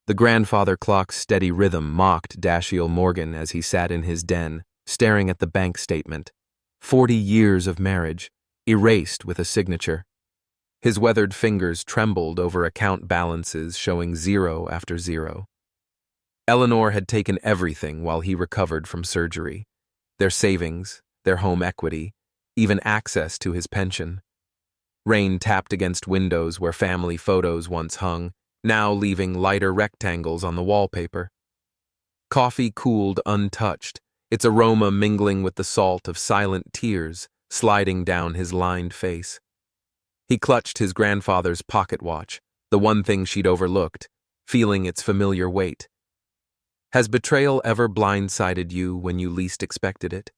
The grandfather clock's steady rhythm mocked Dashiell Morgan as he sat in his den, staring at the bank statement. 40 years of marriage, erased with a signature. His weathered fingers trembled over account balances showing zero after zero. Eleanor had taken everything while he recovered from surgery. Their savings, their home equity, even access to his pension. Rain tapped against windows where family photos once hung, now leaving lighter rectangles on the wallpaper. Coffee cooled untouched, its aroma mingling with the salt of silent tears sliding down his lined face. He clutched his grandfather's pocket watch, the one thing she'd overlooked, feeling its familiar weight. Has betrayal ever blindsided you when you least expected it?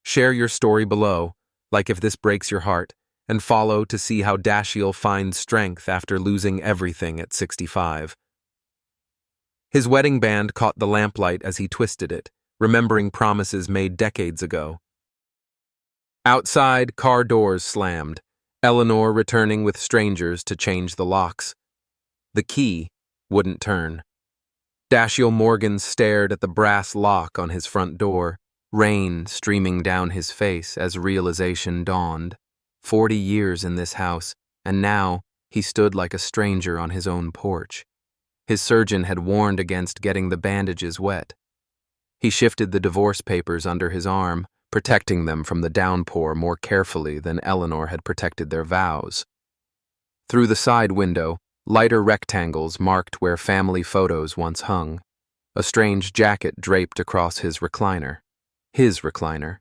Share your story below, like if this breaks your heart, and follow to see how Dashiell finds strength after losing everything at 65. His wedding band caught the lamplight as he twisted it, remembering promises made decades ago. Outside, car doors slammed, Eleanor returning with strangers to change the locks. The key wouldn't turn. Dashiell Morgan stared at the brass lock on his front door, rain streaming down his face as realization dawned. 40 years in this house, and now he stood like a stranger on his own porch. His surgeon had warned against getting the bandages wet. He shifted the divorce papers under his arm, protecting them from the downpour more carefully than Eleanor had protected their vows. Through the side window, lighter rectangles marked where family photos once hung. A strange jacket draped across his recliner. His recliner.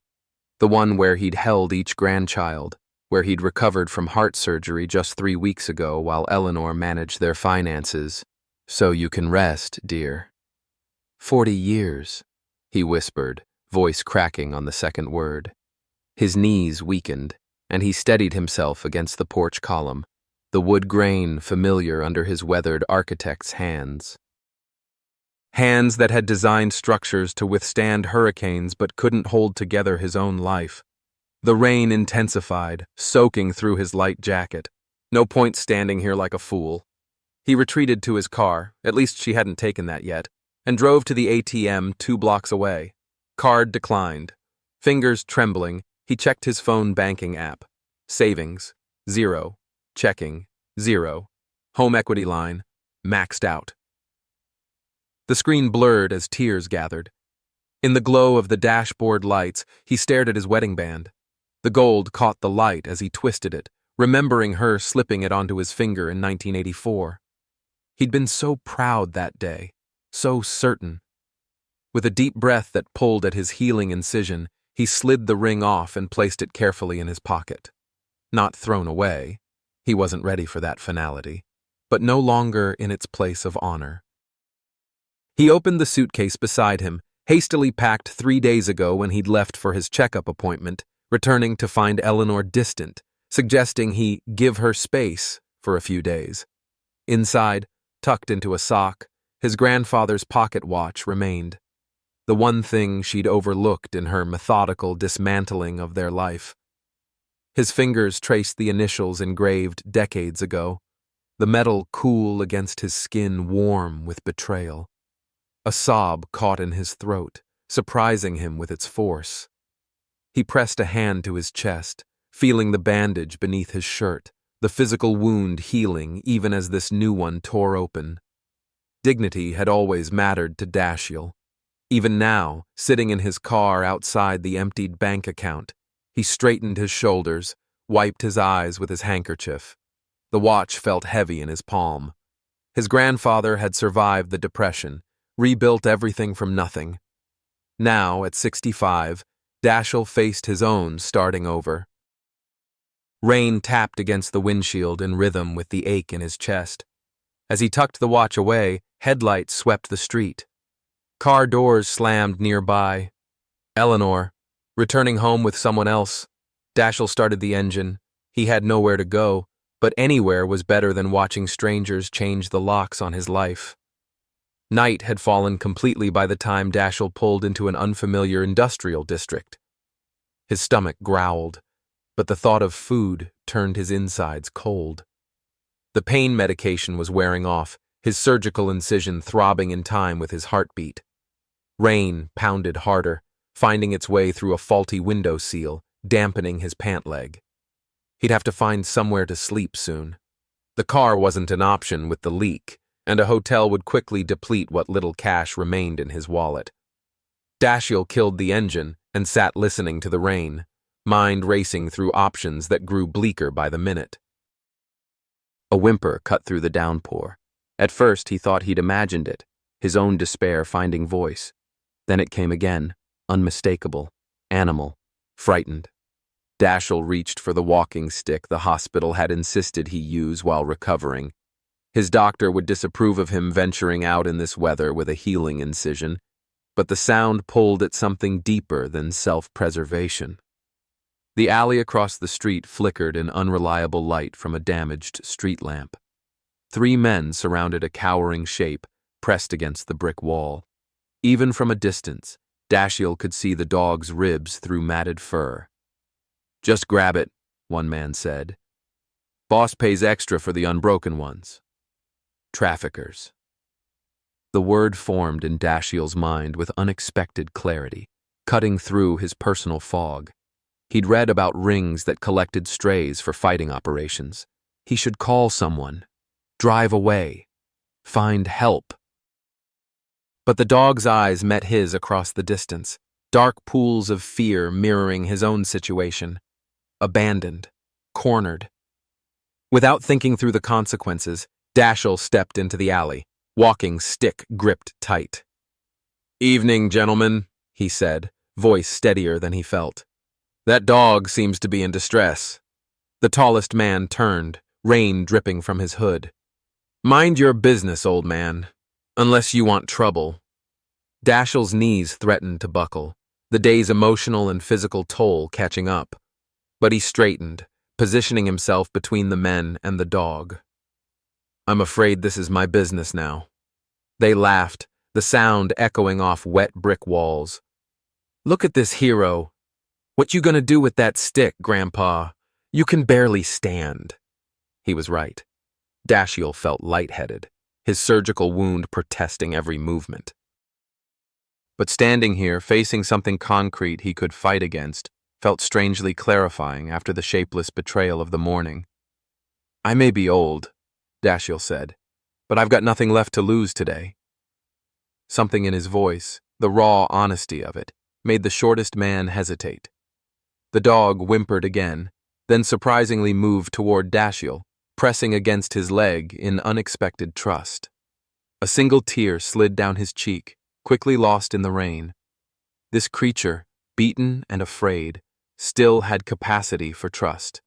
The one where he'd held each grandchild, where he'd recovered from heart surgery just 3 weeks ago while Eleanor managed their finances. So you can rest, dear. 40 years, he whispered, voice cracking on the second word. His knees weakened, and he steadied himself against the porch column, the wood grain familiar under his weathered architect's hands. Hands that had designed structures to withstand hurricanes but couldn't hold together his own life. The rain intensified, soaking through his light jacket. No point standing here like a fool. He retreated to his car, at least she hadn't taken that yet, and drove to the ATM 2 blocks away. Card declined. Fingers trembling, he checked his phone banking app. Savings, 0. Checking, 0. Home equity line, maxed out. The screen blurred as tears gathered. In the glow of the dashboard lights, he stared at his wedding band. The gold caught the light as he twisted it, remembering her slipping it onto his finger in 1984. He'd been so proud that day, so certain. With a deep breath that pulled at his healing incision, he slid the ring off and placed it carefully in his pocket. Not thrown away. He wasn't ready for that finality, but no longer in its place of honor. He opened the suitcase beside him, hastily packed 3 days ago when he'd left for his checkup appointment, returning to find Eleanor distant, suggesting he give her space for a few days. Inside, tucked into a sock, his grandfather's pocket watch remained. The one thing she'd overlooked in her methodical dismantling of their life. His fingers traced the initials engraved decades ago, the metal cool against his skin warm with betrayal. A sob caught in his throat, surprising him with its force. He pressed a hand to his chest, feeling the bandage beneath his shirt, the physical wound healing even as this new one tore open. Dignity had always mattered to Dashiell. Even now, sitting in his car outside the emptied bank account, he straightened his shoulders, wiped his eyes with his handkerchief. The watch felt heavy in his palm. His grandfather had survived the Depression, rebuilt everything from nothing. Now, at 65, Dashiell faced his own starting over. Rain tapped against the windshield in rhythm with the ache in his chest. As he tucked the watch away, headlights swept the street. Car doors slammed nearby. Eleanor, returning home with someone else. Dashiell started the engine. He had nowhere to go, but anywhere was better than watching strangers change the locks on his life. Night had fallen completely by the time Dashiell pulled into an unfamiliar industrial district. His stomach growled, but the thought of food turned his insides cold. The pain medication was wearing off, his surgical incision throbbing in time with his heartbeat. Rain pounded harder, finding its way through a faulty window seal, dampening his pant leg. He'd have to find somewhere to sleep soon. The car wasn't an option with the leak, and a hotel would quickly deplete what little cash remained in his wallet. Dashiell killed the engine and sat listening to the rain, mind racing through options that grew bleaker by the minute. A whimper cut through the downpour. At first he thought he'd imagined it, his own despair finding voice. Then it came again, unmistakable, animal, frightened. Dashiell reached for the walking stick the hospital had insisted he use while recovering. His doctor would disapprove of him venturing out in this weather with a healing incision, but the sound pulled at something deeper than self-preservation. The alley across the street flickered in unreliable light from a damaged street lamp. 3 men surrounded a cowering shape pressed against the brick wall. Even from a distance, Dashiell could see the dog's ribs through matted fur. "Just grab it," one man said. "Boss pays extra for the unbroken ones." Traffickers. The word formed in Dashiell's mind with unexpected clarity, cutting through his personal fog. He'd read about rings that collected strays for fighting operations. He should call someone, drive away, find help. But the dog's eyes met his across the distance, dark pools of fear mirroring his own situation. Abandoned, cornered. Without thinking through the consequences, Dashiell stepped into the alley, walking stick gripped tight. "Evening, gentlemen," he said, voice steadier than he felt. "That dog seems to be in distress." The tallest man turned, rain dripping from his hood. "Mind your business, old man, unless you want trouble." Dashiell's knees threatened to buckle, the day's emotional and physical toll catching up. But he straightened, positioning himself between the men and the dog. "I'm afraid this is my business now." They laughed, the sound echoing off wet brick walls. "Look at this hero. What you gonna do with that stick, Grandpa? You can barely stand." He was right. Dashiell felt lightheaded, his surgical wound protesting every movement. But standing here, facing something concrete he could fight against, felt strangely clarifying after the shapeless betrayal of the morning. "I may be old," Dashiell said, "but I've got nothing left to lose today." Something in his voice, the raw honesty of it, made the shortest man hesitate. The dog whimpered again, then surprisingly moved toward Dashiell, pressing against his leg in unexpected trust. A single tear slid down his cheek, quickly lost in the rain. This creature, beaten and afraid, still had capacity for trust.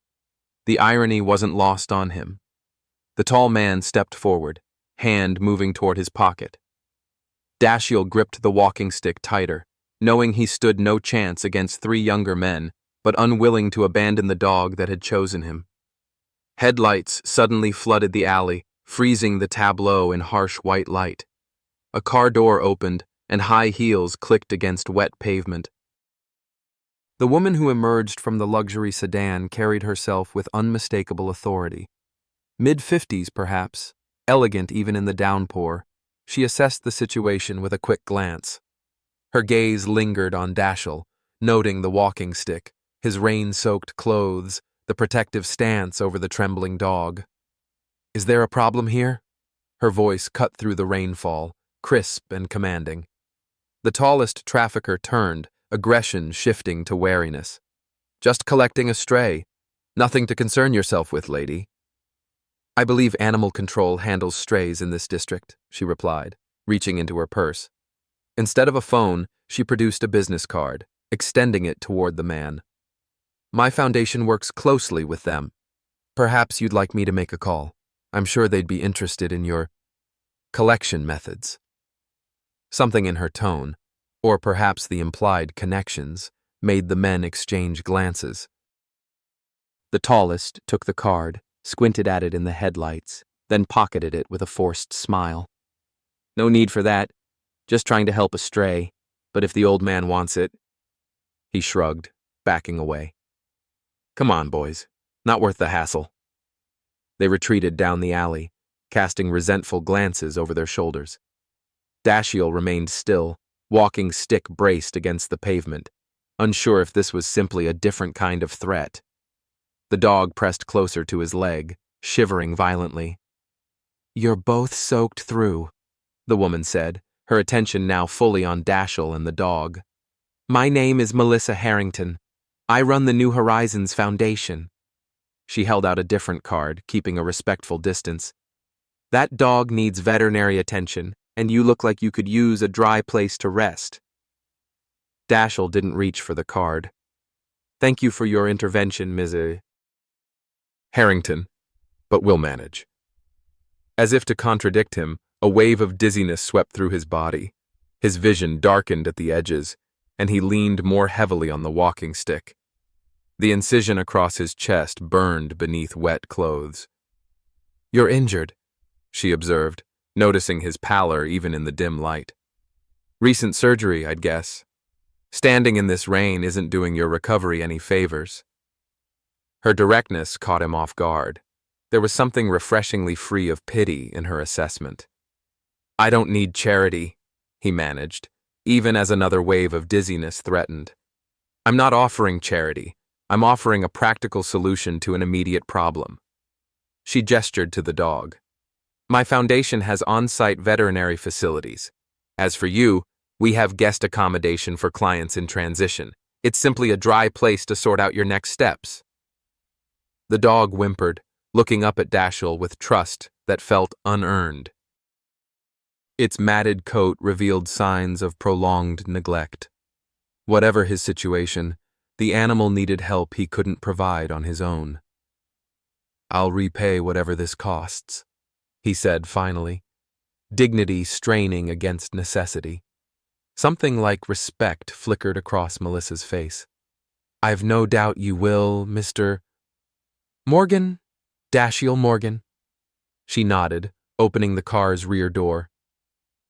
The irony wasn't lost on him. The tall man stepped forward, hand moving toward his pocket. Dashiell gripped the walking stick tighter, knowing he stood no chance against 3 younger men, but unwilling to abandon the dog that had chosen him. Headlights suddenly flooded the alley, freezing the tableau in harsh white light. A car door opened, and high heels clicked against wet pavement. The woman who emerged from the luxury sedan carried herself with unmistakable authority. Mid-50s, perhaps, elegant even in the downpour, she assessed the situation with a quick glance. Her gaze lingered on Dashiell, noting the walking stick, his rain-soaked clothes, the protective stance over the trembling dog. "Is there a problem here?" Her voice cut through the rainfall, crisp and commanding. The tallest trafficker turned, aggression shifting to wariness. "Just collecting a stray. Nothing to concern yourself with, lady." "I believe animal control handles strays in this district," she replied, reaching into her purse. Instead of a phone, she produced a business card, extending it toward the man. "My foundation works closely with them. Perhaps you'd like me to make a call. I'm sure they'd be interested in your collection methods." Something in her tone, or perhaps the implied connections, made the men exchange glances. The tallest took the card, squinted at it in the headlights, then pocketed it with a forced smile. "No need for that. Just trying to help a stray. But if the old man wants it..." He shrugged, backing away. "Come on, boys. Not worth the hassle." They retreated down the alley, casting resentful glances over their shoulders. Dashiell remained still, walking stick braced against the pavement, unsure if this was simply a different kind of threat. The dog pressed closer to his leg, shivering violently. "You're both soaked through," the woman said, her attention now fully on Dashiell and the dog. "My name is Melissa Harrington. I run the New Horizons Foundation." She held out a different card, keeping a respectful distance. "That dog needs veterinary attention, and you look like you could use a dry place to rest." Dashiell didn't reach for the card. "Thank you for your intervention, Ms. Harrington, but we'll manage." As if to contradict him, a wave of dizziness swept through his body. His vision darkened at the edges, and he leaned more heavily on the walking stick. The incision across his chest burned beneath wet clothes. "You're injured," she observed, noticing his pallor even in the dim light. "Recent surgery, I'd guess. Standing in this rain isn't doing your recovery any favors." Her directness caught him off guard. There was something refreshingly free of pity in her assessment. "I don't need charity," he managed, even as another wave of dizziness threatened. "I'm not offering charity. I'm offering a practical solution to an immediate problem." She gestured to the dog. "My foundation has on-site veterinary facilities. As for you, we have guest accommodation for clients in transition. It's simply a dry place to sort out your next steps." The dog whimpered, looking up at Dashiell with trust that felt unearned. Its matted coat revealed signs of prolonged neglect. Whatever his situation, the animal needed help he couldn't provide on his own. "I'll repay whatever this costs," he said finally, dignity straining against necessity. Something like respect flickered across Melissa's face. "I've no doubt you will, Mr. Morgan? Dashiell Morgan?" She nodded, opening the car's rear door.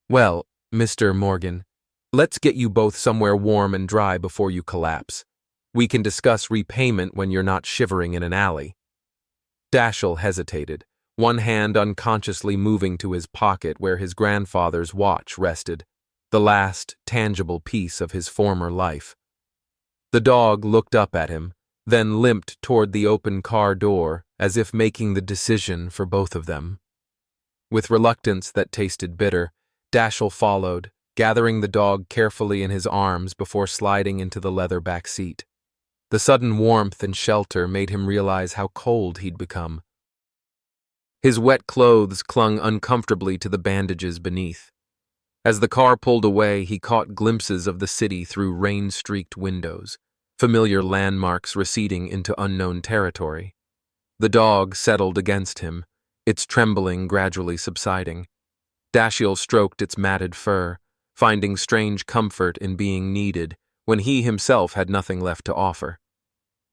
"Well, Mr. Morgan, let's get you both somewhere warm and dry before you collapse. We can discuss repayment when you're not shivering in an alley." Dashiell hesitated, one hand unconsciously moving to his pocket where his grandfather's watch rested, the last tangible piece of his former life. The dog looked up at him, then limped toward the open car door as if making the decision for both of them. With reluctance that tasted bitter, Dashiell followed, gathering the dog carefully in his arms before sliding into the leather back seat. The sudden warmth and shelter made him realize how cold he'd become. His wet clothes clung uncomfortably to the bandages beneath. As the car pulled away, he caught glimpses of the city through rain-streaked windows, familiar landmarks receding into unknown territory. The dog settled against him, its trembling gradually subsiding. Dashiell stroked its matted fur, finding strange comfort in being needed when he himself had nothing left to offer.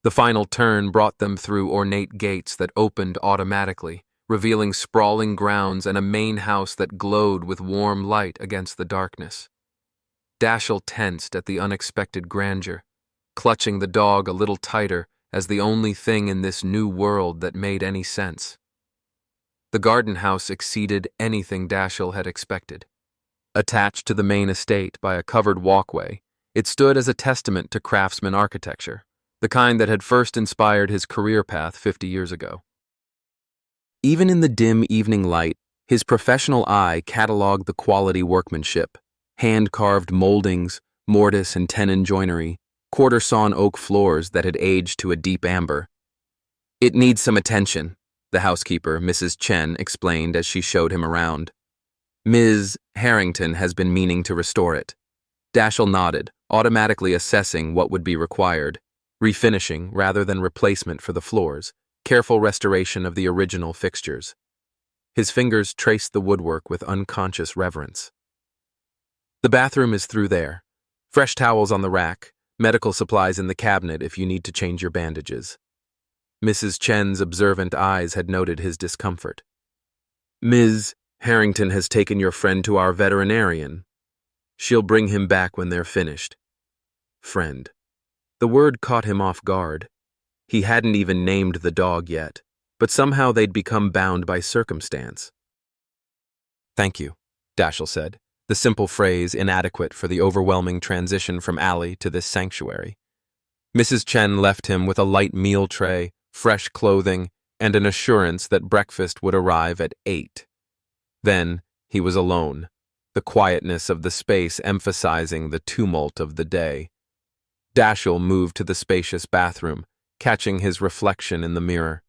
The final turn brought them through ornate gates that opened automatically, revealing sprawling grounds and a main house that glowed with warm light against the darkness. Dashiell tensed at the unexpected grandeur, clutching the dog a little tighter as the only thing in this new world that made any sense. The garden house exceeded anything Dashiell had expected. Attached to the main estate by a covered walkway, it stood as a testament to craftsman architecture, the kind that had first inspired his career path 50 years ago. Even in the dim evening light, his professional eye cataloged the quality workmanship: hand-carved moldings, mortise and tenon joinery, quarter-sawn oak floors that had aged to a deep amber. "It needs some attention," the housekeeper, Mrs. Chen, explained as she showed him around. "Ms. Harrington has been meaning to restore it." Dashiell nodded, automatically assessing what would be required: refinishing rather than replacement for the floors, careful restoration of the original fixtures. His fingers traced the woodwork with unconscious reverence. "The bathroom is through there. Fresh towels on the rack, medical supplies in the cabinet if you need to change your bandages." Mrs. Chen's observant eyes had noted his discomfort. "Ms. Harrington has taken your friend to our veterinarian. She'll bring him back when they're finished." Friend. The word caught him off guard. He hadn't even named the dog yet, but somehow they'd become bound by circumstance. Thank you, Dashiell said, the simple phrase inadequate for the overwhelming transition from alley to this sanctuary. Mrs. Chen left him with a light meal tray, fresh clothing, and an assurance that breakfast would arrive at 8. Then he was alone, the quietness of the space emphasizing the tumult of the day. Dashiell moved to the spacious bathroom, catching his reflection in the mirror.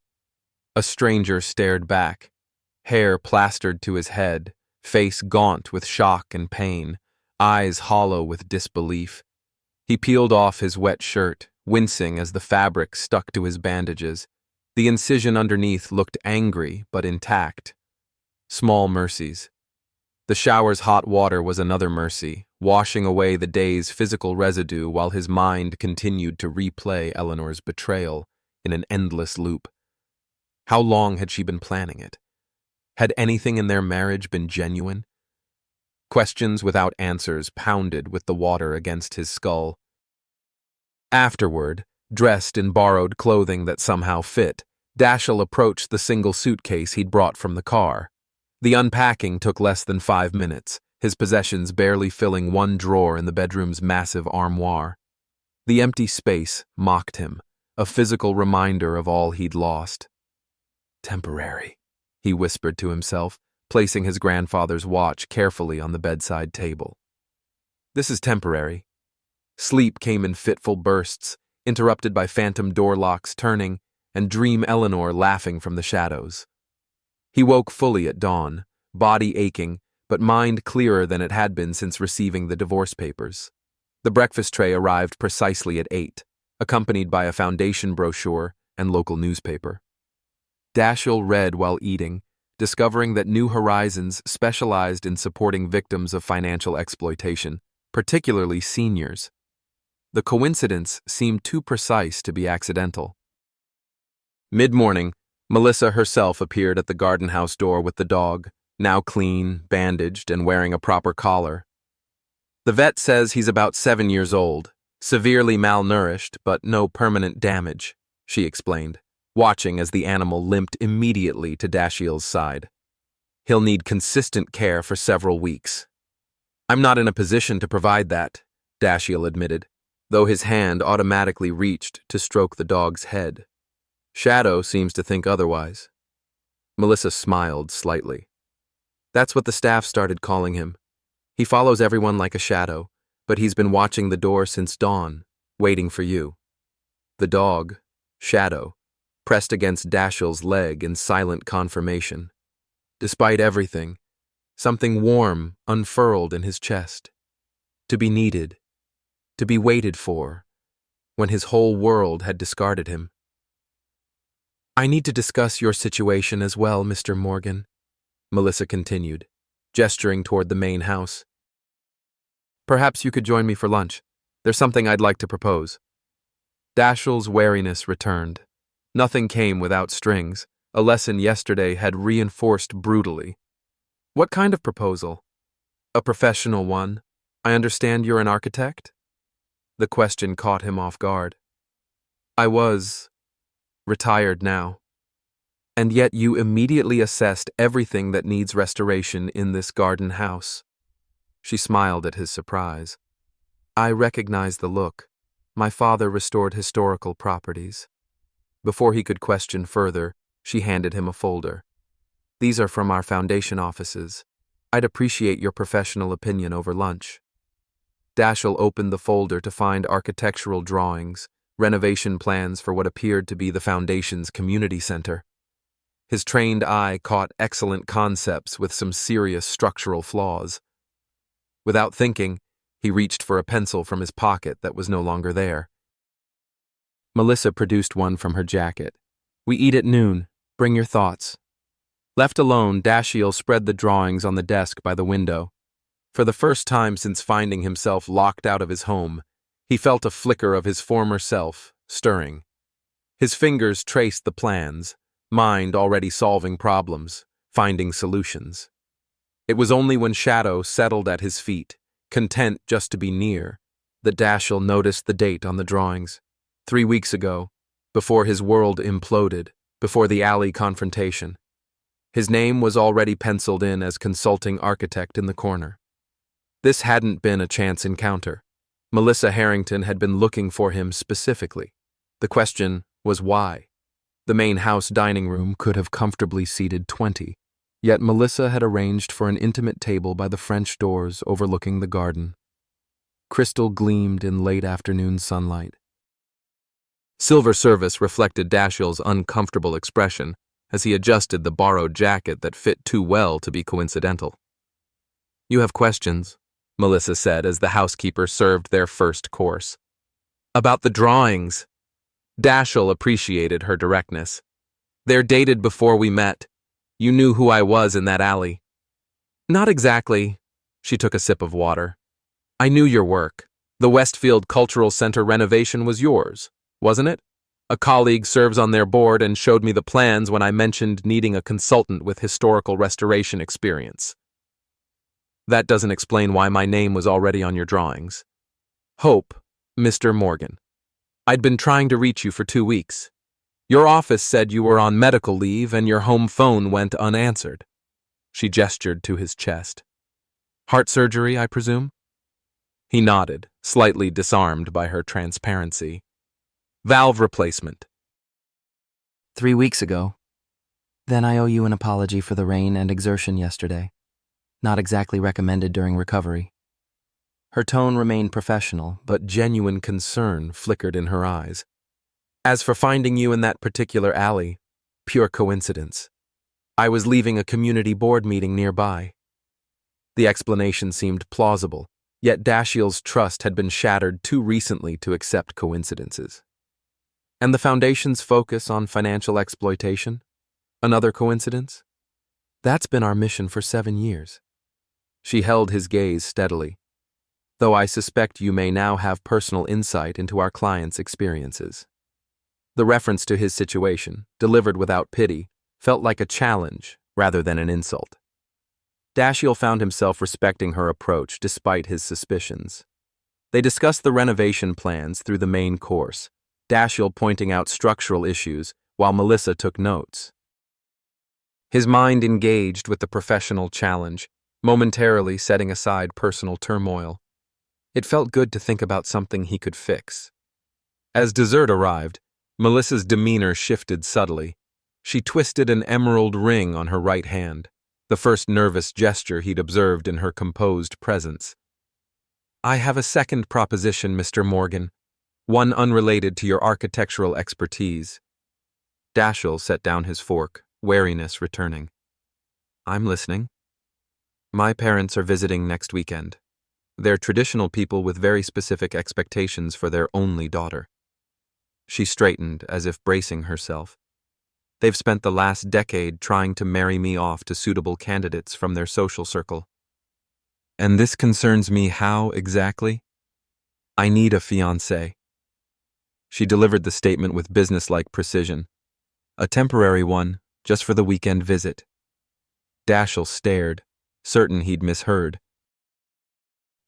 A stranger stared back, hair plastered to his head, face gaunt with shock and pain, eyes hollow with disbelief. He peeled off his wet shirt, wincing as the fabric stuck to his bandages. The incision underneath looked angry but intact. Small mercies. The shower's hot water was another mercy, washing away the day's physical residue while his mind continued to replay Eleanor's betrayal in an endless loop. How long had she been planning it? Had anything in their marriage been genuine? Questions without answers pounded with the water against his skull. Afterward, dressed in borrowed clothing that somehow fit, Dashiell approached the single suitcase he'd brought from the car. The unpacking took less than 5 minutes, his possessions barely filling one drawer in the bedroom's massive armoire. The empty space mocked him, a physical reminder of all he'd lost. Temporary, he whispered to himself, placing his grandfather's watch carefully on the bedside table. This is temporary. Sleep came in fitful bursts, interrupted by phantom door locks turning and dream Eleanor laughing from the shadows. He woke fully at dawn, body aching, but mind clearer than it had been since receiving the divorce papers. The breakfast tray arrived precisely at 8, accompanied by a foundation brochure and local newspaper. Dashiell read while eating, discovering that New Horizons specialized in supporting victims of financial exploitation, particularly seniors. The coincidence seemed too precise to be accidental. Mid-morning, Melissa herself appeared at the garden house door with the dog, now clean, bandaged, and wearing a proper collar. The vet says he's about 7 years old, severely malnourished, but no permanent damage, she explained, watching as the animal limped immediately to Dashiell's side. He'll need consistent care for several weeks. I'm not in a position to provide that, Dashiell admitted, though his hand automatically reached to stroke the dog's head. Shadow seems to think otherwise. Melissa smiled slightly. That's what the staff started calling him. He follows everyone like a shadow, but he's been watching the door since dawn, waiting for you. The dog, Shadow, pressed against Dashiell's leg in silent confirmation. Despite everything, something warm unfurled in his chest. To be needed, to be waited for, when his whole world had discarded him. I need to discuss your situation as well, Mr. Morgan, Melissa continued, gesturing toward the main house. Perhaps you could join me for lunch. There's something I'd like to propose. Dashiell's wariness returned. Nothing came without strings. A lesson yesterday had reinforced brutally. What kind of proposal? A professional one. I understand you're an architect? The question caught him off guard. I was retired now. And yet you immediately assessed everything that needs restoration in this garden house. She smiled at his surprise. I recognized the look. My father restored historical properties. Before he could question further, she handed him a folder. These are from our foundation offices. I'd appreciate your professional opinion over lunch. Dashiell opened the folder to find architectural drawings, renovation plans for what appeared to be the foundation's community center. His trained eye caught excellent concepts with some serious structural flaws. Without thinking, he reached for a pencil from his pocket that was no longer there. Melissa produced one from her jacket. We eat at noon. Bring your thoughts. Left alone, Dashiell spread the drawings on the desk by the window. For the first time since finding himself locked out of his home, he felt a flicker of his former self, stirring. His fingers traced the plans, mind already solving problems, finding solutions. It was only when Shadow settled at his feet, content just to be near, that Dashiell noticed the date on the drawings. 3 weeks ago, before his world imploded, before the alley confrontation. His name was already penciled in as consulting architect in the corner. This hadn't been a chance encounter. Melissa Harrington had been looking for him specifically. The question was why. The main house dining room could have comfortably seated 20, yet Melissa had arranged for an intimate table by the French doors overlooking the garden. Crystal gleamed in late afternoon sunlight. Silver service reflected Dashiell's uncomfortable expression as he adjusted the borrowed jacket that fit too well to be coincidental. "You have questions," Melissa said as the housekeeper served their first course. "About the drawings." Dashiell appreciated her directness. "They're dated before we met. You knew who I was in that alley." "Not exactly." She took a sip of water. "I knew your work. The Westfield Cultural Center renovation was yours, wasn't it? A colleague serves on their board and showed me the plans when I mentioned needing a consultant with historical restoration experience. That doesn't explain why my name was already on your drawings. Hope, Mr. Morgan. I'd been trying to reach you for 2 weeks. Your office said you were on medical leave and your home phone went unanswered." She gestured to his chest. "Heart surgery, I presume?" He nodded, slightly disarmed by her transparency. "Valve replacement." 3 weeks ago. Then I owe you an apology for the rain and exertion yesterday. Not exactly recommended during recovery. Her tone remained professional, But genuine concern flickered in her eyes. "As for finding you in that particular alley, pure coincidence. I was leaving a community board meeting nearby." The explanation seemed plausible, yet Dashiell's trust had been shattered too recently to accept coincidences. And the Foundation's focus on financial exploitation? Another coincidence? That's been our mission for 7 years. She held his gaze steadily. "Though I suspect you may now have personal insight into our client's experiences." The reference to his situation, delivered without pity, felt like a challenge rather than an insult. Dashiell found himself respecting her approach despite his suspicions. They discussed the renovation plans through the main course, Dashiell pointing out structural issues while Melissa took notes. His mind engaged with the professional challenge, momentarily setting aside personal turmoil. It felt good to think about something he could fix. As dessert arrived, Melissa's demeanor shifted subtly. She twisted an emerald ring on her right hand, the first nervous gesture he'd observed in her composed presence. "I have a second proposition, Mr. Morgan, one unrelated to your architectural expertise." Dashiell set down his fork, wariness returning. "I'm listening." "My parents are visiting next weekend. They're traditional people with very specific expectations for their only daughter." She straightened as if bracing herself. "They've spent the last decade trying to marry me off to suitable candidates from their social circle. And this concerns me how exactly? I need a fiancé." She delivered the statement with businesslike precision. "A temporary one, just for the weekend visit." Dashiell stared, certain he'd misheard.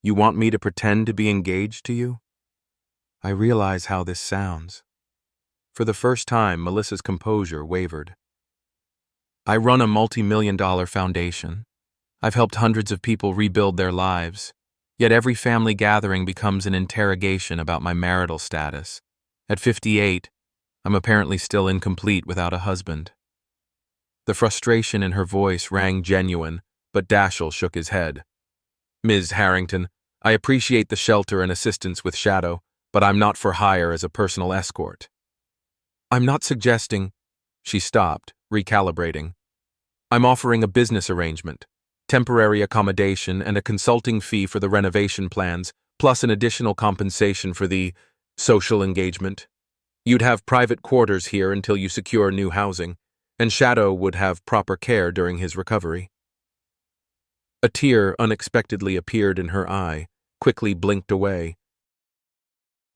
"You want me to pretend to be engaged to you?" "I realize how this sounds." For the first time, Melissa's composure wavered. "I run a multi-million-dollar foundation. I've helped hundreds of people rebuild their lives, yet every family gathering becomes an interrogation about my marital status. At 58, I'm apparently still incomplete without a husband." The frustration in her voice rang genuine, but Dashiell shook his head. "Ms. Harrington, I appreciate the shelter and assistance with Shadow, but I'm not for hire as a personal escort." "I'm not suggesting—" She stopped, recalibrating. "I'm offering a business arrangement, temporary accommodation and a consulting fee for the renovation plans, plus an additional compensation for the social engagement. You'd have private quarters here until you secure new housing, and Shadow would have proper care during his recovery." A tear unexpectedly appeared in her eye, quickly blinked away.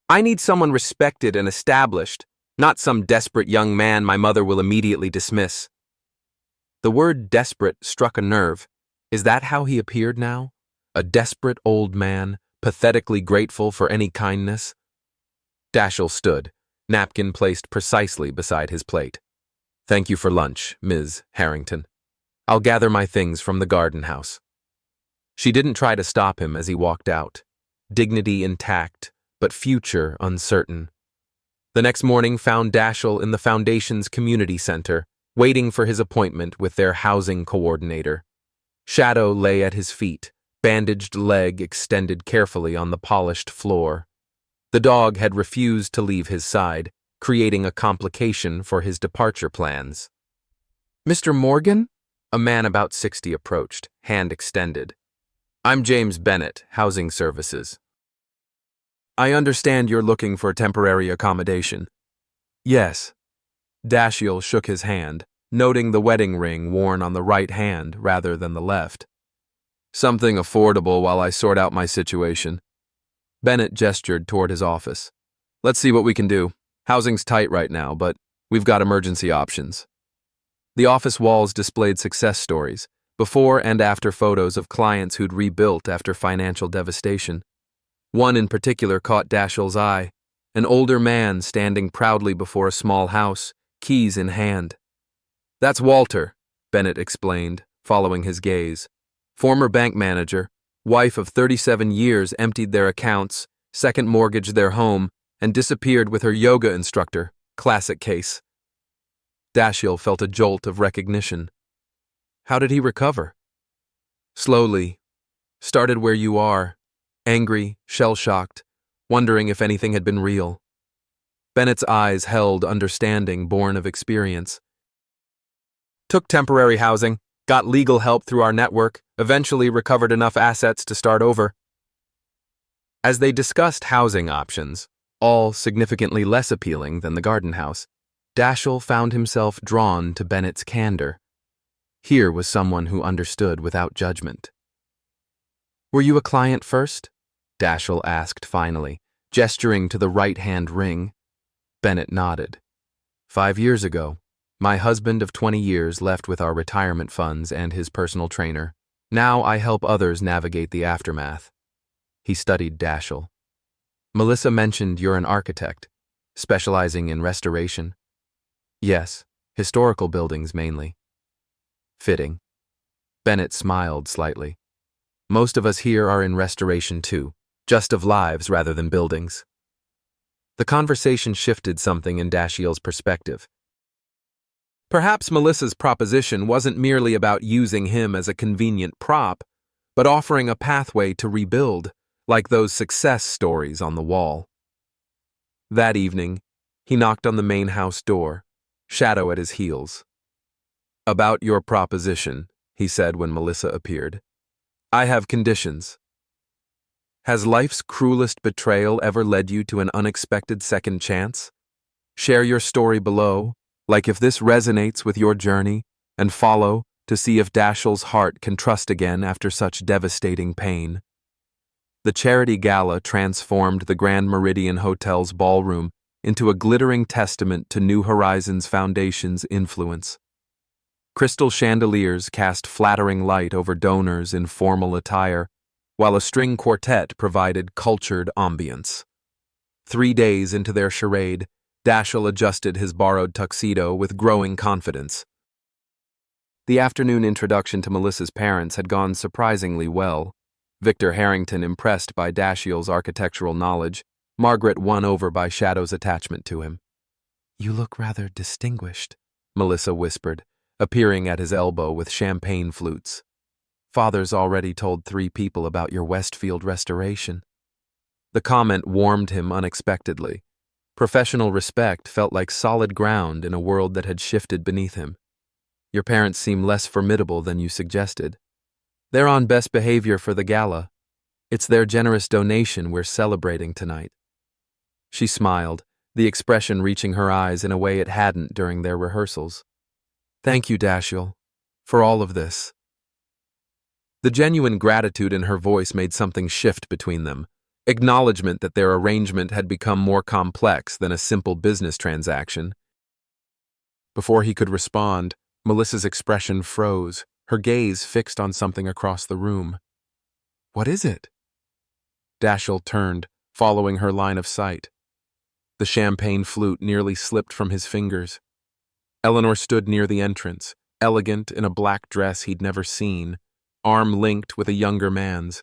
"I need someone respected and established, not some desperate young man my mother will immediately dismiss." The word desperate struck a nerve. Is that how he appeared now? A desperate old man, pathetically grateful for any kindness? Dashiell stood, napkin placed precisely beside his plate. "Thank you for lunch, Ms. Harrington." I'll gather my things from the garden house. She didn't try to stop him as he walked out, dignity intact, but future uncertain. The next morning found Dashiell in the Foundation's community center, waiting for his appointment with their housing coordinator. Shadow lay at his feet, bandaged leg extended carefully on the polished floor. The dog had refused to leave his side, creating a complication for his departure plans. "Mr. Morgan?" A man about 60 approached, hand extended. "I'm James Bennett, Housing Services." "I understand you're looking for temporary accommodation." "Yes." Dashiell shook his hand, noting the wedding ring worn on the right hand rather than the left. "Something affordable while I sort out my situation." Bennett gestured toward his office. "Let's see what we can do. Housing's tight right now, but we've got emergency options." The office walls displayed success stories, before and after photos of clients who'd rebuilt after financial devastation. One in particular caught Dashiell's eye, an older man standing proudly before a small house, keys in hand. "That's Walter," Bennett explained, following his gaze. "Former bank manager, wife of 37 years emptied their accounts, second mortgaged their home, and disappeared with her yoga instructor. Classic case." Dashiell felt a jolt of recognition. "How did he recover?" "Slowly. Started where you are, angry, shell-shocked, wondering if anything had been real." Bennett's eyes held understanding born of experience. "Took temporary housing, got legal help through our network, eventually recovered enough assets to start over." As they discussed housing options, all significantly less appealing than the garden house, Dashiell found himself drawn to Bennett's candor. Here was someone who understood without judgment. "Were you a client first?" Dashiell asked finally, gesturing to the right-hand ring. Bennett nodded. "5 years ago, my husband of 20 years left with our retirement funds and his personal trainer. Now I help others navigate the aftermath." He studied Dashiell. "Melissa mentioned you're an architect, specializing in restoration." "Yes, historical buildings mainly." "Fitting." Bennett smiled slightly. "Most of us here are in restoration too, just of lives rather than buildings." The conversation shifted something in Dashiell's perspective. Perhaps Melissa's proposition wasn't merely about using him as a convenient prop, but offering a pathway to rebuild, like those success stories on the wall. That evening, he knocked on the main house door, Shadow at his heels. "About your proposition," he said when Melissa appeared. "I have conditions." Has life's cruelest betrayal ever led you to an unexpected second chance? Share your story below, like if this resonates with your journey, and follow to see if Dashiell's heart can trust again after such devastating pain. The charity gala transformed the Grand Meridian Hotel's ballroom into a glittering testament to New Horizons Foundation's influence. Crystal chandeliers cast flattering light over donors in formal attire, while a string quartet provided cultured ambience. 3 days into their charade, Dashiell adjusted his borrowed tuxedo with growing confidence. The afternoon introduction to Melissa's parents had gone surprisingly well. Victor Harrington impressed by Dashiell's architectural knowledge, Margaret won over by Shadow's attachment to him. "You look rather distinguished," Melissa whispered, appearing at his elbow with champagne flutes. "Father's already told 3 people about your Westfield restoration." The comment warmed him unexpectedly. Professional respect felt like solid ground in a world that had shifted beneath him. "Your parents seem less formidable than you suggested." "They're on best behavior for the gala. It's their generous donation we're celebrating tonight." She smiled, the expression reaching her eyes in a way it hadn't during their rehearsals. "Thank you, Dashiell, for all of this." The genuine gratitude in her voice made something shift between them, acknowledgement that their arrangement had become more complex than a simple business transaction. Before he could respond, Melissa's expression froze, her gaze fixed on something across the room. "What is it?" Dashiell turned, following her line of sight. The champagne flute nearly slipped from his fingers. Eleanor stood near the entrance, elegant in a black dress he'd never seen, arm linked with a younger man's.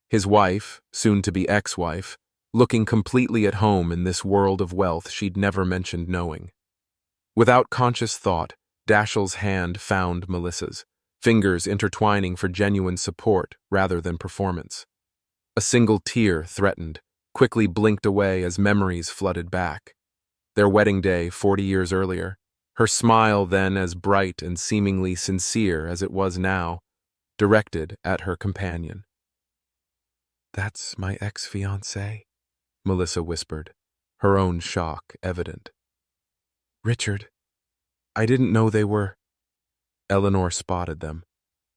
His wife, soon-to-be ex-wife, looking completely at home in this world of wealth she'd never mentioned knowing. Without conscious thought, Dashiell's hand found Melissa's, fingers intertwining for genuine support rather than performance. A single tear threatened, quickly blinked away as memories flooded back. Their wedding day 40 years earlier, her smile then as bright and seemingly sincere as it was now, directed at her companion. "That's my ex-fiancé," Melissa whispered, her own shock evident. "Richard, I didn't know they were—" Eleanor spotted them,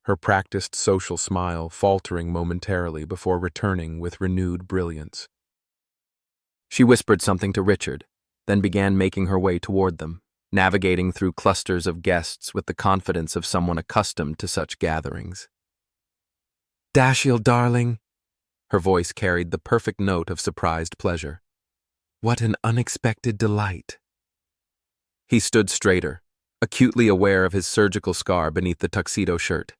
her practiced social smile faltering momentarily before returning with renewed brilliance. She whispered something to Richard, then began making her way toward them, navigating through clusters of guests with the confidence of someone accustomed to such gatherings. "Dashiell, darling," her voice carried the perfect note of surprised pleasure. "What an unexpected delight." He stood straighter, acutely aware of his surgical scar beneath the tuxedo shirt,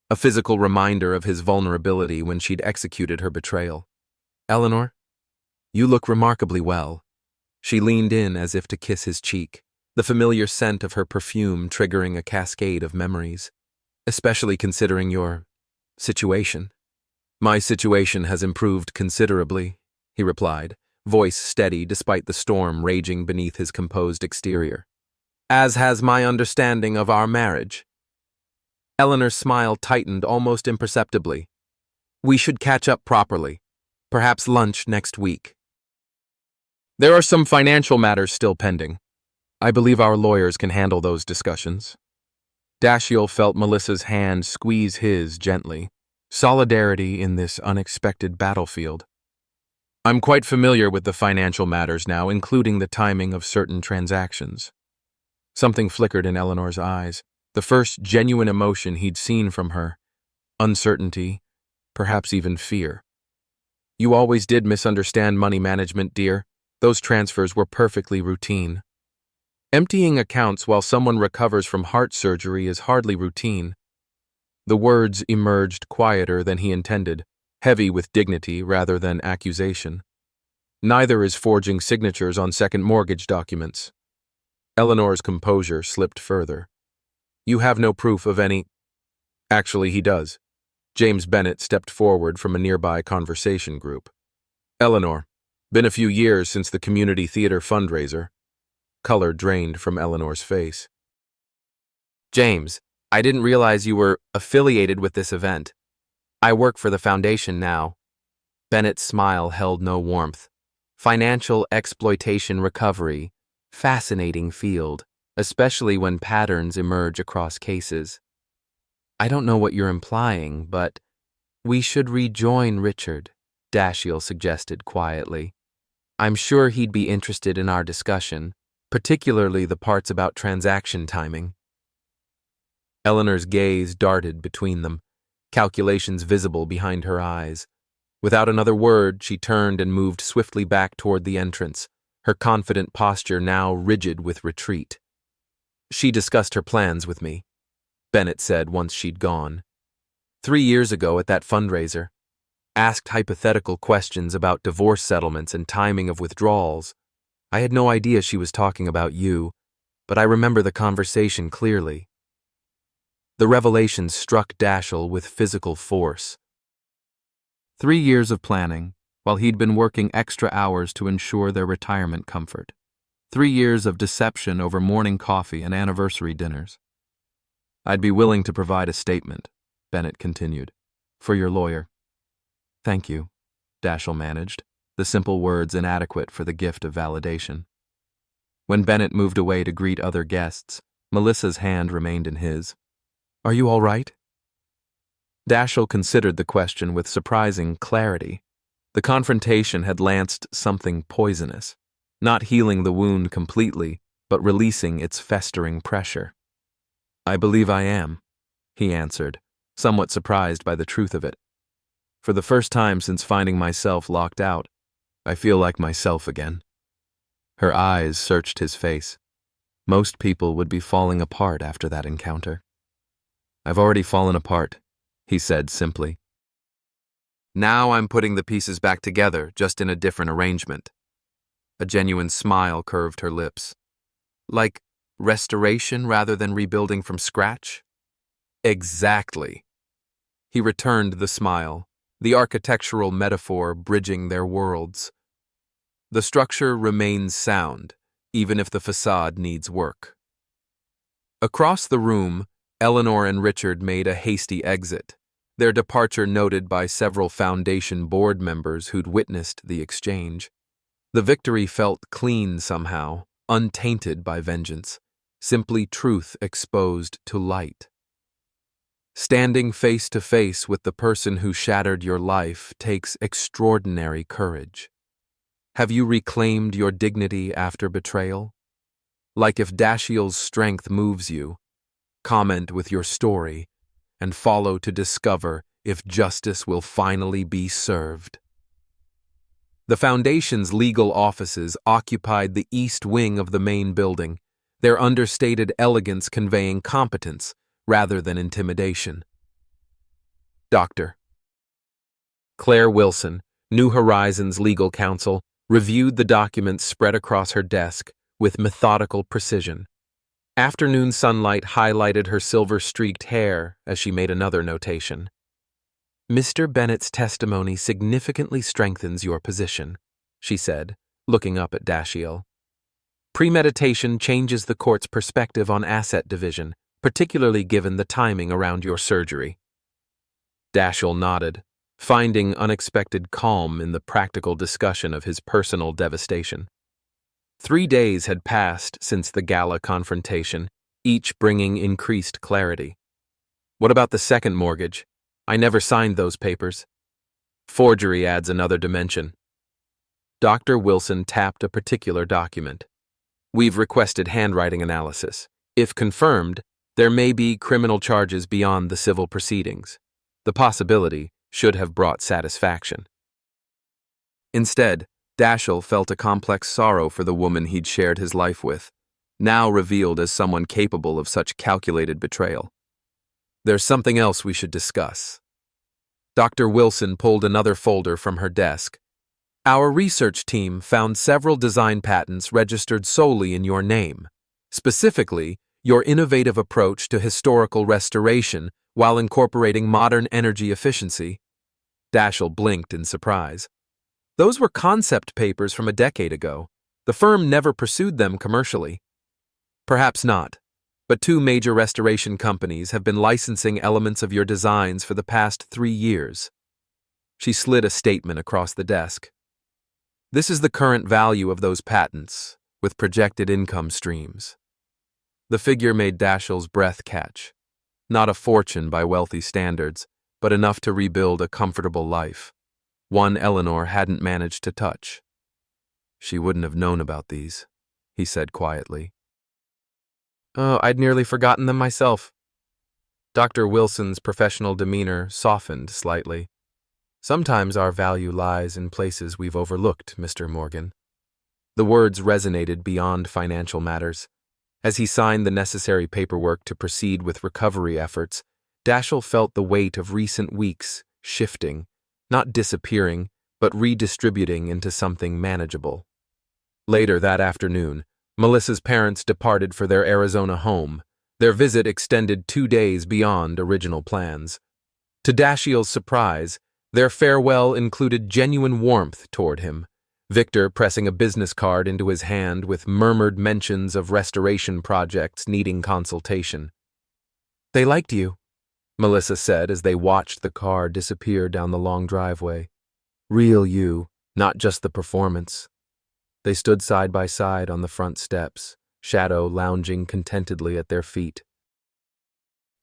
a physical reminder of his vulnerability when she'd executed her betrayal. "Eleanor, you look remarkably well." She leaned in as if to kiss his cheek, the familiar scent of her perfume triggering a cascade of memories, especially considering your situation. "My situation has improved considerably," he replied, voice steady despite the storm raging beneath his composed exterior. "As has my understanding of our marriage." Eleanor's smile tightened almost imperceptibly. "We should catch up properly. Perhaps lunch next week." "There are some financial matters still pending. I believe our lawyers can handle those discussions." Dashiell felt Melissa's hand squeeze his gently. Solidarity in this unexpected battlefield. "I'm quite familiar with the financial matters now, including the timing of certain transactions." Something flickered in Eleanor's eyes, the first genuine emotion he'd seen from her. Uncertainty, perhaps even fear. "You always did misunderstand money management, dear. Those transfers were perfectly routine." Emptying accounts while someone recovers from heart surgery is hardly routine. The words emerged quieter than he intended, heavy with dignity rather than accusation. "Neither is forging signatures on second mortgage documents." Eleanor's composure slipped further. "You have no proof of any—" "Actually, he does." James Bennett stepped forward from a nearby conversation group. "Eleanor, been a few years since the community theater fundraiser." Color drained from Eleanor's face. "James, I didn't realize you were affiliated with this event. I work for the foundation now." Bennett's smile held no warmth. Financial exploitation recovery. Fascinating field, especially when patterns emerge across cases. "I don't know what you're implying, but—" "We should rejoin Richard," Dashiell suggested quietly. "I'm sure he'd be interested in our discussion, particularly the parts about transaction timing." Eleanor's gaze darted between them, calculations visible behind her eyes. Without another word, she turned and moved swiftly back toward the entrance, her confident posture now rigid with retreat. "She discussed her plans with me," Bennett said once she'd gone. 3 years ago at that fundraiser. Asked hypothetical questions about divorce settlements and timing of withdrawals. I had no idea she was talking about you, but I remember the conversation clearly." The revelation struck Dashiell with physical force. 3 years of planning, while he'd been working extra hours to ensure their retirement comfort. 3 years of deception over morning coffee and anniversary dinners. "I'd be willing to provide a statement," Bennett continued, "for your lawyer." "Thank you," Dashiell managed, the simple words inadequate for the gift of validation. When Bennett moved away to greet other guests, Melissa's hand remained in his. "Are you all right?" Dashiell considered the question with surprising clarity. The confrontation had lanced something poisonous, not healing the wound completely, but releasing its festering pressure. "I believe I am," he answered, somewhat surprised by the truth of it. "For the first time since finding myself locked out, I feel like myself again." Her eyes searched his face. Most people would be falling apart after that encounter. I've already fallen apart, he said simply. Now I'm putting the pieces back together, just in a different arrangement. A genuine smile curved her lips. Like restoration rather than rebuilding from scratch? Exactly. He returned the smile, the architectural metaphor bridging their worlds. The structure remains sound, even if the facade needs work. Across the room, Eleanor and Richard made a hasty exit, their departure noted by several Foundation board members who'd witnessed the exchange. The victory felt clean somehow, untainted by vengeance, simply truth exposed to light. Standing face to face with the person who shattered your life takes extraordinary courage. Have you reclaimed your dignity after betrayal? Like if Dashiell's strength moves you, comment with your story and follow to discover if justice will finally be served. The Foundation's legal offices occupied the east wing of the main building, their understated elegance conveying competence rather than intimidation. Dr. Claire Wilson, New Horizons legal counsel, reviewed the documents spread across her desk with methodical precision. Afternoon sunlight highlighted her silver-streaked hair as she made another notation. Mr. Bennett's testimony significantly strengthens your position, she said, looking up at Dashiell. Premeditation changes the court's perspective on asset division, particularly given the timing around your surgery. Dashiell nodded, finding unexpected calm in the practical discussion of his personal devastation. 3 days had passed since the Gala confrontation, each bringing increased clarity. What about the second mortgage? I never signed those papers. Forgery adds another dimension. Dr. Wilson tapped a particular document. We've requested handwriting analysis. If confirmed, there may be criminal charges beyond the civil proceedings. The possibility should have brought satisfaction. Instead, Dashiell felt a complex sorrow for the woman he'd shared his life with, now revealed as someone capable of such calculated betrayal. There's something else we should discuss. Dr. Wilson pulled another folder from her desk. Our research team found several design patents registered solely in your name, specifically your innovative approach to historical restoration while incorporating modern energy efficiency. Dashiell blinked in surprise. Those were concept papers from a decade ago. The firm never pursued them commercially. Perhaps not, but 2 major restoration companies have been licensing elements of your designs for the past 3 years. She slid a statement across the desk. This is the current value of those patents, with projected income streams. The figure made Dashiell's breath catch. Not a fortune by wealthy standards, but enough to rebuild a comfortable life. One Eleanor hadn't managed to touch. She wouldn't have known about these, he said quietly. Oh, I'd nearly forgotten them myself. Dr. Wilson's professional demeanor softened slightly. Sometimes our value lies in places we've overlooked, Mr. Morgan. The words resonated beyond financial matters. As he signed the necessary paperwork to proceed with recovery efforts, Dashiell felt the weight of recent weeks shifting, not disappearing, but redistributing into something manageable. Later that afternoon, Melissa's parents departed for their Arizona home. Their visit extended 2 days beyond original plans. To Dashiell's surprise, their farewell included genuine warmth toward him, Victor pressing a business card into his hand with murmured mentions of restoration projects needing consultation. They liked you, Melissa said as they watched the car disappear down the long driveway. Real you, not just the performance. They stood side by side on the front steps, Shadow lounging contentedly at their feet.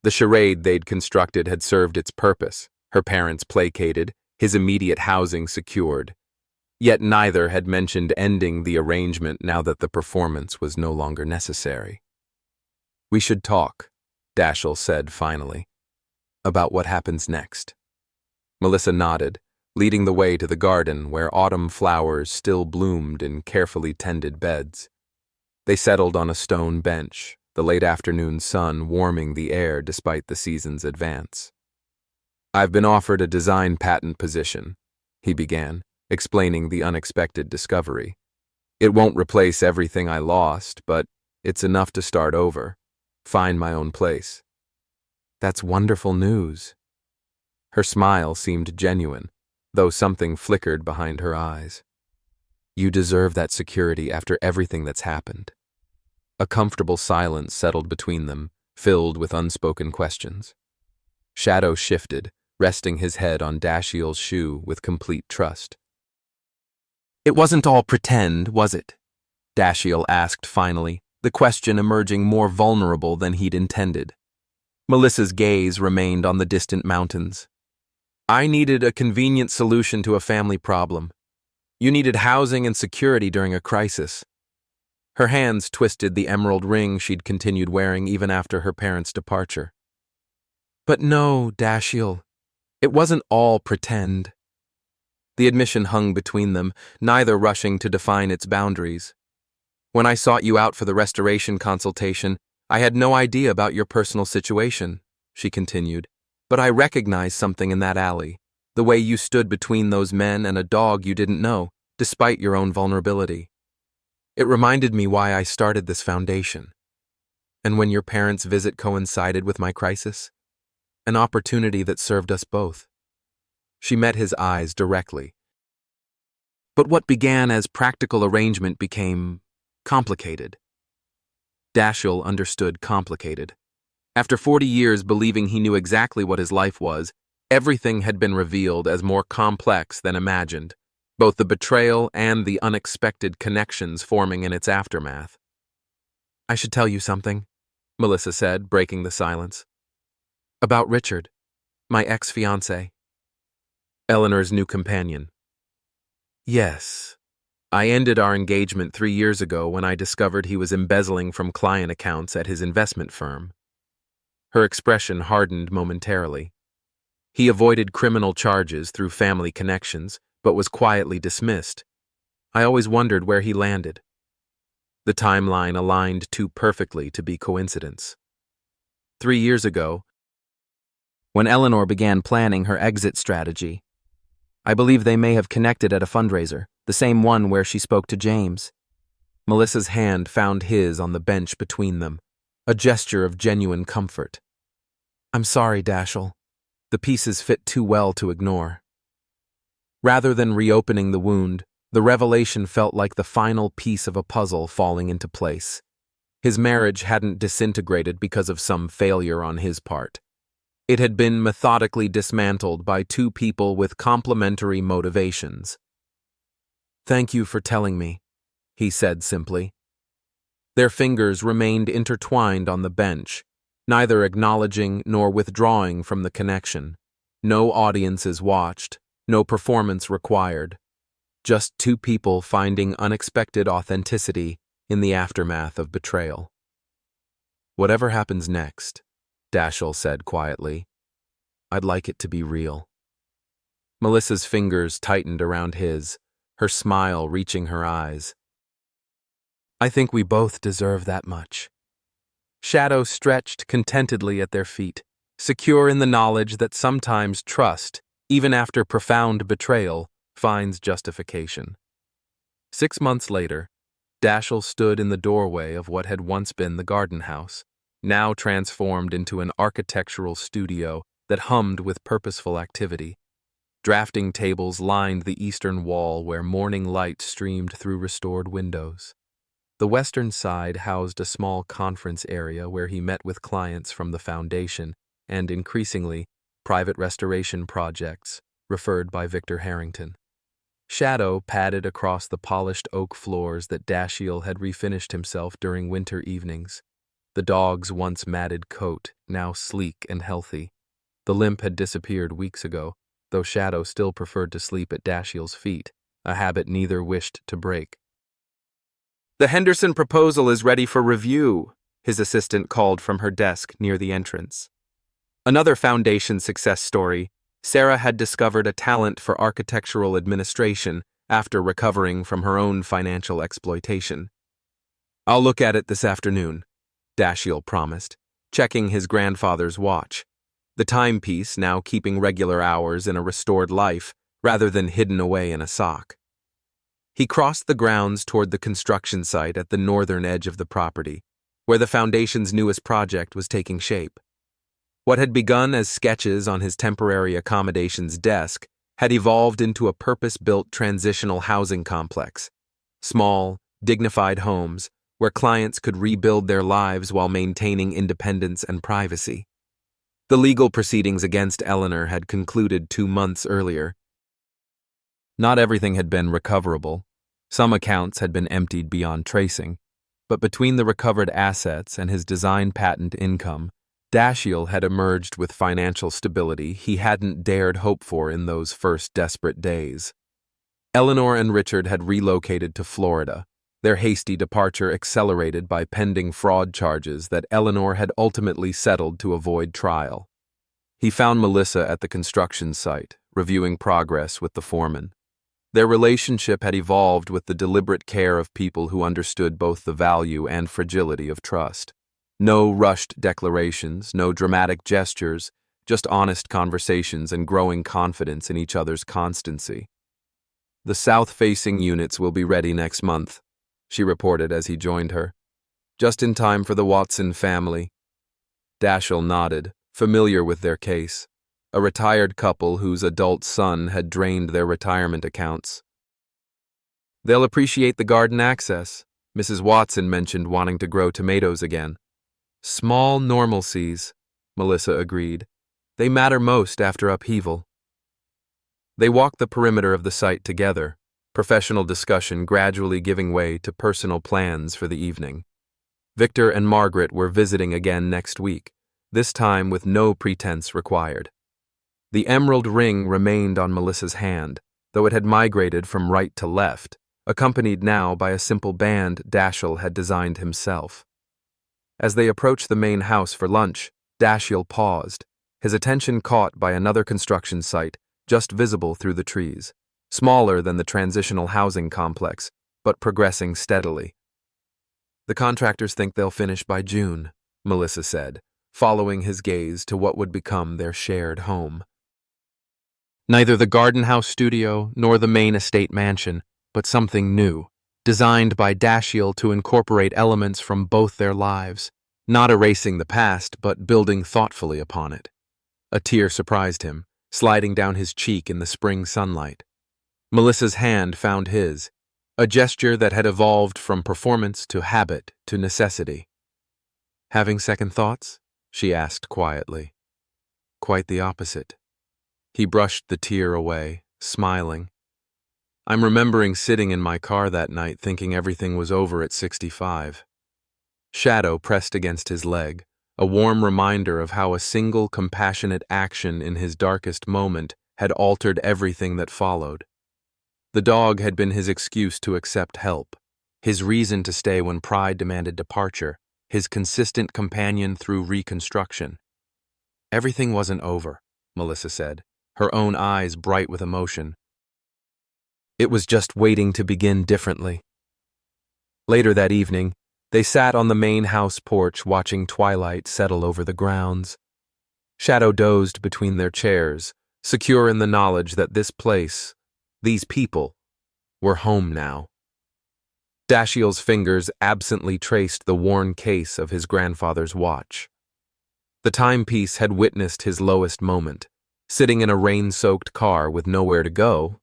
The charade they'd constructed had served its purpose, her parents placated, his immediate housing secured. Yet neither had mentioned ending the arrangement now that the performance was no longer necessary. We should talk, Dashiell said finally, about what happens next. Melissa nodded, leading the way to the garden where autumn flowers still bloomed in carefully tended beds. They settled on a stone bench, the late afternoon sun warming the air despite the season's advance. "I've been offered a design patent position," he began, explaining the unexpected discovery. "It won't replace everything I lost, but it's enough to start over, find my own place." "That's wonderful news." Her smile seemed genuine, though something flickered behind her eyes. "You deserve that security after everything that's happened." A comfortable silence settled between them, filled with unspoken questions. Shadow shifted, resting his head on Dashiell's shoe with complete trust. "It wasn't all pretend, was it?" Dashiell asked finally, the question emerging more vulnerable than he'd intended. Melissa's gaze remained on the distant mountains. "I needed a convenient solution to a family problem. You needed housing and security during a crisis." Her hands twisted the emerald ring she'd continued wearing even after her parents' departure. "But no, Dashiell, it wasn't all pretend." The admission hung between them, neither rushing to define its boundaries. "When I sought you out for the restoration consultation, I had no idea about your personal situation," she continued, "but I recognized something in that alley, the way you stood between those men and a dog you didn't know, despite your own vulnerability. It reminded me why I started this foundation. And when your parents' visit coincided with my crisis, an opportunity that served us both." She met his eyes directly. "But what began as practical arrangement became complicated." Dashiell understood complicated. After 40 years believing he knew exactly what his life was, everything had been revealed as more complex than imagined, both the betrayal and the unexpected connections forming in its aftermath. "I should tell you something," Melissa said, breaking the silence. "About Richard, my ex-fiancé." Eleanor's new companion. "Yes. I ended our engagement 3 years ago when I discovered he was embezzling from client accounts at his investment firm." Her expression hardened momentarily. "He avoided criminal charges through family connections, but was quietly dismissed. I always wondered where he landed." The timeline aligned too perfectly to be coincidence. 3 years ago, when Eleanor began planning her exit strategy, I believe they may have connected at a fundraiser, the same one where she spoke to James. Melissa's hand found his on the bench between them, a gesture of genuine comfort. "I'm sorry, Dashiell. The pieces fit too well to ignore." Rather than reopening the wound, the revelation felt like the final piece of a puzzle falling into place. His marriage hadn't disintegrated because of some failure on his part. It had been methodically dismantled by two people with complementary motivations. "Thank you for telling me," he said simply. Their fingers remained intertwined on the bench, neither acknowledging nor withdrawing from the connection. No audiences watched, no performance required. Just two people finding unexpected authenticity in the aftermath of betrayal. "Whatever happens next," Dashiell said quietly, "I'd like it to be real." Melissa's fingers tightened around his, her smile reaching her eyes. "I think we both deserve that much." Shadow stretched contentedly at their feet, secure in the knowledge that sometimes trust, even after profound betrayal, finds justification. 6 months later, Dashiell stood in the doorway of what had once been the garden house, now transformed into an architectural studio that hummed with purposeful activity. Drafting tables lined the eastern wall where morning light streamed through restored windows. The western side housed a small conference area where he met with clients from the foundation and, increasingly, private restoration projects, referred by Victor Harrington. Shadow padded across the polished oak floors that Dashiell had refinished himself during winter evenings. The dog's once matted coat, now sleek and healthy. The limp had disappeared weeks ago, though Shadow still preferred to sleep at Dashiell's feet, a habit neither wished to break. "The Henderson proposal is ready for review," his assistant called from her desk near the entrance. Another foundation success story, Sarah had discovered a talent for architectural administration after recovering from her own financial exploitation. "I'll look at it this afternoon," Dashiell promised, checking his grandfather's watch, the timepiece now keeping regular hours in a restored life rather than hidden away in a sock. He crossed the grounds toward the construction site at the northern edge of the property, where the foundation's newest project was taking shape. What had begun as sketches on his temporary accommodations desk had evolved into a purpose-built transitional housing complex. Small, dignified homes where clients could rebuild their lives while maintaining independence and privacy. The legal proceedings against Eleanor had concluded 2 months earlier. Not everything had been recoverable. Some accounts had been emptied beyond tracing, but between the recovered assets and his design patent income, Dashiell had emerged with financial stability he hadn't dared hope for in those first desperate days. Eleanor and Richard had relocated to Florida, their hasty departure accelerated by pending fraud charges that Eleanor had ultimately settled to avoid trial. He found Melissa at the construction site, reviewing progress with the foreman. Their relationship had evolved with the deliberate care of people who understood both the value and fragility of trust. No rushed declarations, no dramatic gestures, just honest conversations and growing confidence in each other's constancy. "The south-facing units will be ready next month," she reported as he joined her. "Just in time for the Watson family." Dashiell nodded, familiar with their case, a retired couple whose adult son had drained their retirement accounts. "They'll appreciate the garden access," Mrs. Watson mentioned, wanting to grow tomatoes again. "Small normalcies," Melissa agreed. "They matter most after upheaval." They walked the perimeter of the site together, professional discussion gradually giving way to personal plans for the evening. Victor and Margaret were visiting again next week, this time with no pretense required. The emerald ring remained on Melissa's hand, though it had migrated from right to left, accompanied now by a simple band Dashiell had designed himself. As they approached the main house for lunch, Dashiell paused, his attention caught by another construction site just visible through the trees, smaller than the transitional housing complex, but progressing steadily. "The contractors think they'll finish by June," Melissa said, following his gaze to what would become their shared home. Neither the garden house studio nor the main estate mansion, but something new, designed by Dashiell to incorporate elements from both their lives, not erasing the past but building thoughtfully upon it. A tear surprised him, sliding down his cheek in the spring sunlight. Melissa's hand found his, a gesture that had evolved from performance to habit to necessity. "Having second thoughts?" she asked quietly. "Quite the opposite." He brushed the tear away, smiling. "I'm remembering sitting in my car that night thinking everything was over at 65. Shadow pressed against his leg, a warm reminder of how a single compassionate action in his darkest moment had altered everything that followed. The dog had been his excuse to accept help, his reason to stay when pride demanded departure, his consistent companion through reconstruction. "Everything wasn't over," Melissa said, her own eyes bright with emotion. "It was just waiting to begin differently." Later that evening, they sat on the main house porch watching twilight settle over the grounds. Shadow dozed between their chairs, secure in the knowledge that this place, these people, were home now. Dashiell's fingers absently traced the worn case of his grandfather's watch. The timepiece had witnessed his lowest moment, sitting in a rain-soaked car with nowhere to go.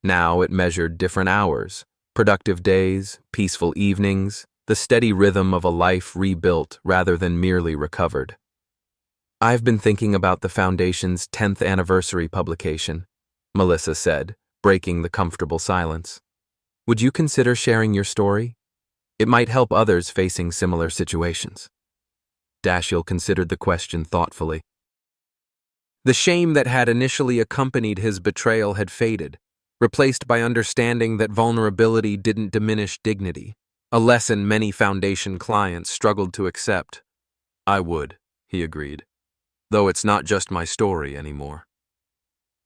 Now it measured different hours, productive days, peaceful evenings, the steady rhythm of a life rebuilt rather than merely recovered. "I've been thinking about the Foundation's 10th anniversary publication," Melissa said, breaking the comfortable silence. "Would you consider sharing your story? It might help others facing similar situations." Dashiell considered the question thoughtfully. The shame that had initially accompanied his betrayal had faded, replaced by understanding that vulnerability didn't diminish dignity, a lesson many Foundation clients struggled to accept. "I would," he agreed, "though it's not just my story anymore."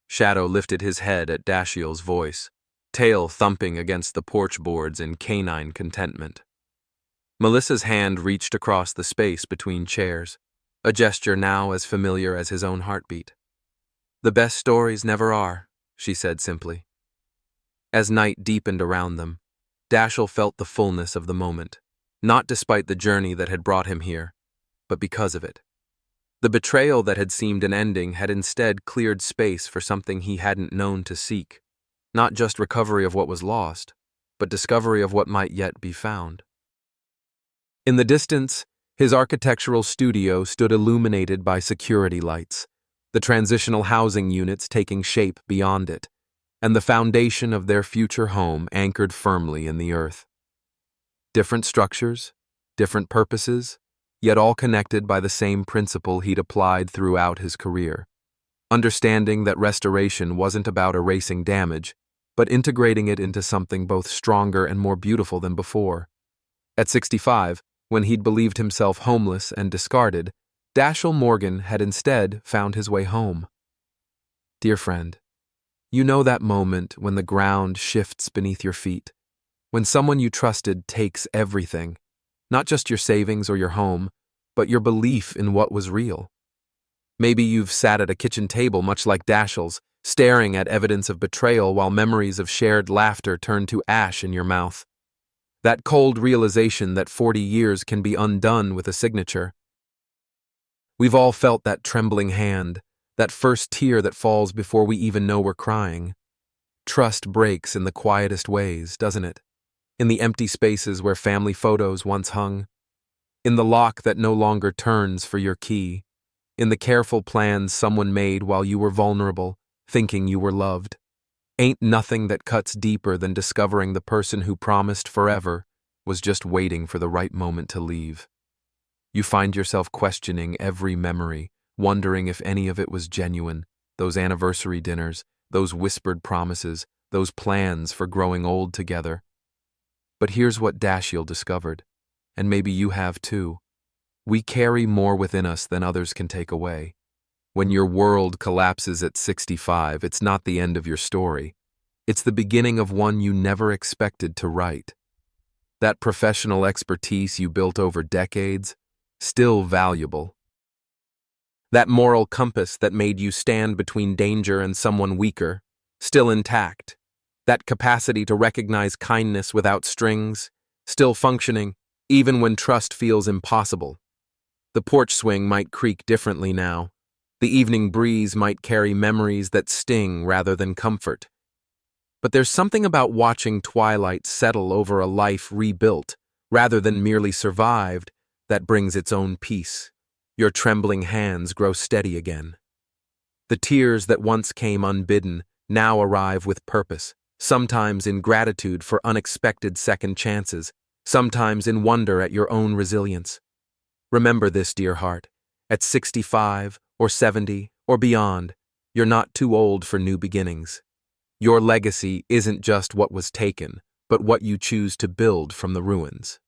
Shadow lifted his head at Dashiell's voice, tail thumping against the porch boards in canine contentment. Melissa's hand reached across the space between chairs, a gesture now as familiar as his own heartbeat. "The best stories never are," she said simply. As night deepened around them, Dashiell felt the fullness of the moment, not despite the journey that had brought him here, but because of it. The betrayal that had seemed an ending had instead cleared space for something he hadn't known to seek, not just recovery of what was lost, but discovery of what might yet be found. In the distance, his architectural studio stood illuminated by security lights, the transitional housing units taking shape beyond it, and the foundation of their future home anchored firmly in the earth. Different structures, different purposes, yet all connected by the same principle he'd applied throughout his career, understanding that restoration wasn't about erasing damage, but integrating it into something both stronger and more beautiful than before. At 65, when he'd believed himself homeless and discarded, Dashiell Morgan had instead found his way home. Dear friend, you know that moment when the ground shifts beneath your feet, when someone you trusted takes everything, not just your savings or your home, but your belief in what was real. Maybe you've sat at a kitchen table much like Dashiell's, staring at evidence of betrayal while memories of shared laughter turn to ash in your mouth. That cold realization that 40 years can be undone with a signature. We've all felt that trembling hand, that first tear that falls before we even know we're crying. Trust breaks in the quietest ways, doesn't it? In the empty spaces where family photos once hung. In the lock that no longer turns for your key. In the careful plans someone made while you were vulnerable, thinking you were loved. Ain't nothing that cuts deeper than discovering the person who promised forever was just waiting for the right moment to leave. You find yourself questioning every memory, wondering if any of it was genuine, those anniversary dinners, those whispered promises, those plans for growing old together. But here's what Dashiell discovered, and maybe you have too. We carry more within us than others can take away. When your world collapses at 65, it's not the end of your story. It's the beginning of one you never expected to write. That professional expertise you built over decades, still valuable. That moral compass that made you stand between danger and someone weaker, still intact. That capacity to recognize kindness without strings, still functioning, even when trust feels impossible. The porch swing might creak differently now. The evening breeze might carry memories that sting rather than comfort. But there's something about watching twilight settle over a life rebuilt, rather than merely survived, that brings its own peace. Your trembling hands grow steady again. The tears that once came unbidden now arrive with purpose, sometimes in gratitude for unexpected second chances, sometimes in wonder at your own resilience. Remember this, dear heart. At 65 or 70 or beyond, you're not too old for new beginnings. Your legacy isn't just what was taken, but what you choose to build from the ruins.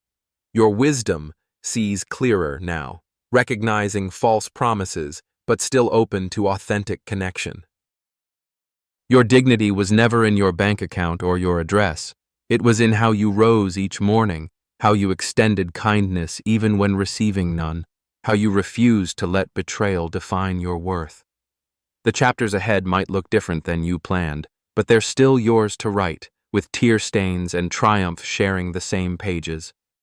Your wisdom sees clearer now, recognizing false promises, but still open to authentic connection. Your dignity was never in your bank account or your address. It was in how you rose each morning, how you extended kindness even when receiving none, how you refused to let betrayal define your worth. The chapters ahead might look different than you planned, but they're still yours to write, with tear stains and triumph sharing the same pages.